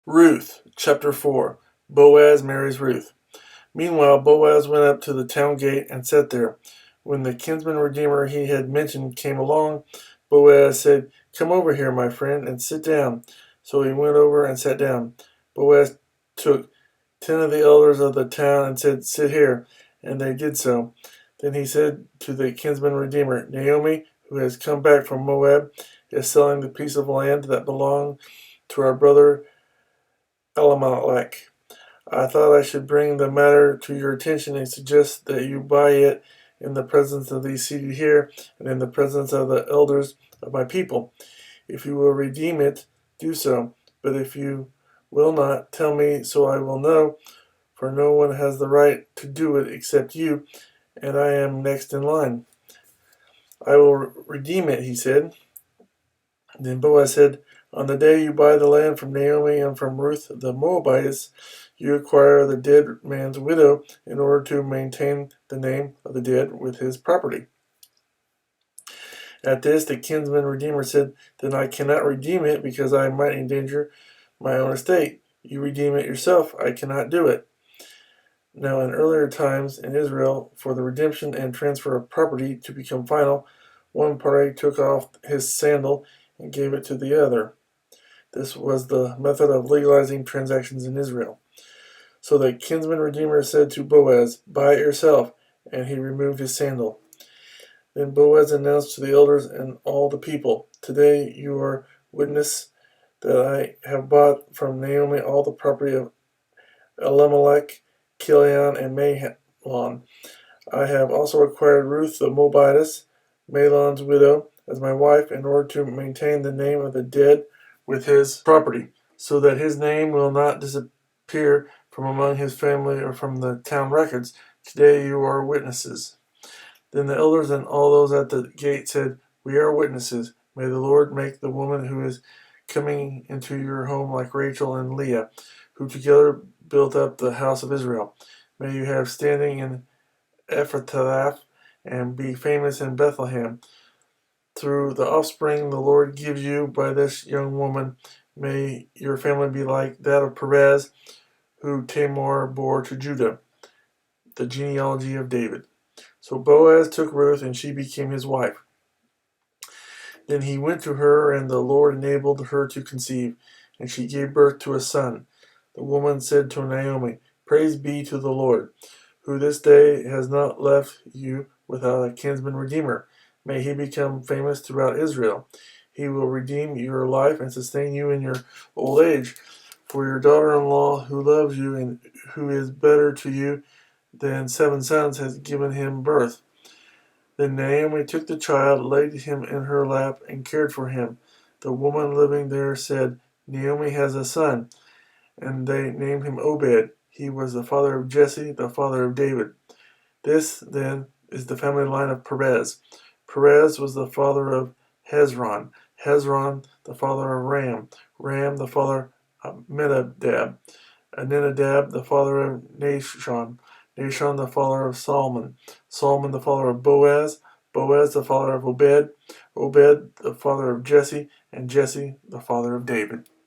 Ruth, chapter 4. Boaz marries Ruth. Meanwhile, Boaz went up to the town gate and sat there. When the kinsman redeemer he had mentioned came along, Boaz said, "Come over here, my friend, and sit down." So he went over and sat down. Boaz took 10 of the elders of the town and said, "Sit here," and they did so. Then he said to the kinsman redeemer, "Naomi, who has come back from Moab, is selling the piece of land that belonged to our brother Elimelech. I thought I should bring the matter to your attention and suggest that you buy it in the presence of these seated here and in the presence of the elders of my people. If you will redeem it, do so. But if you will not, tell me so I will know, for no one has the right to do it except you, and I am next in line." "I will redeem it," he said. Then Boaz said, "On the day you buy the land from Naomi and from Ruth the Moabitess, you acquire the dead man's widow in order to maintain the name of the dead with his property." At this, the kinsman redeemer said, "Then I cannot redeem it because I might endanger my own estate. You redeem it yourself. I cannot do it." Now, in earlier times in Israel, for the redemption and transfer of property to become final, one party took off his sandal and gave it to the other. This was the method of legalizing transactions in Israel. So the kinsman redeemer said to Boaz, "Buy it yourself," and he removed his sandal. Then Boaz announced to the elders and all the people, "Today you are witness that I have bought from Naomi all the property of Elimelech, Kilion, and Mahlon. I have also acquired Ruth the Moabitess, Mahlon's widow, as my wife in order to maintain the name of the dead with his property, so that his name will not disappear from among his family or from the town records. Today you are witnesses." Then the elders and all those at the gate said, "We are witnesses. May the Lord make the woman who is coming into your home like Rachel and Leah, who together built up the house of Israel. May you have standing in Ephrathah and be famous in Bethlehem. Through the offspring the Lord gives you by this young woman, may your family be like that of Perez, who Tamar bore to Judah, the genealogy of David." So Boaz took Ruth, and she became his wife. Then he went to her, and the Lord enabled her to conceive, and she gave birth to a son. The woman said to Naomi, "Praise be to the Lord, who this day has not left you without a kinsman redeemer. May he become famous throughout Israel. He will redeem your life and sustain you in your old age. For your daughter-in-law, who loves you and who is better to you than 7 sons, has given him birth." Then Naomi took the child, laid him in her lap, and cared for him. The woman living there said, "Naomi has a son," and they named him Obed. He was the father of Jesse, the father of David. This, then, is the family line of Perez. Perez was the father of Hezron. Hezron, the father of Ram. Ram, the father of Amminadab. Amminadab, the father of Nahshon. Nahshon, the father of Solomon. Solomon, the father of Boaz. Boaz, the father of Obed. Obed, the father of Jesse. And Jesse, the father of David.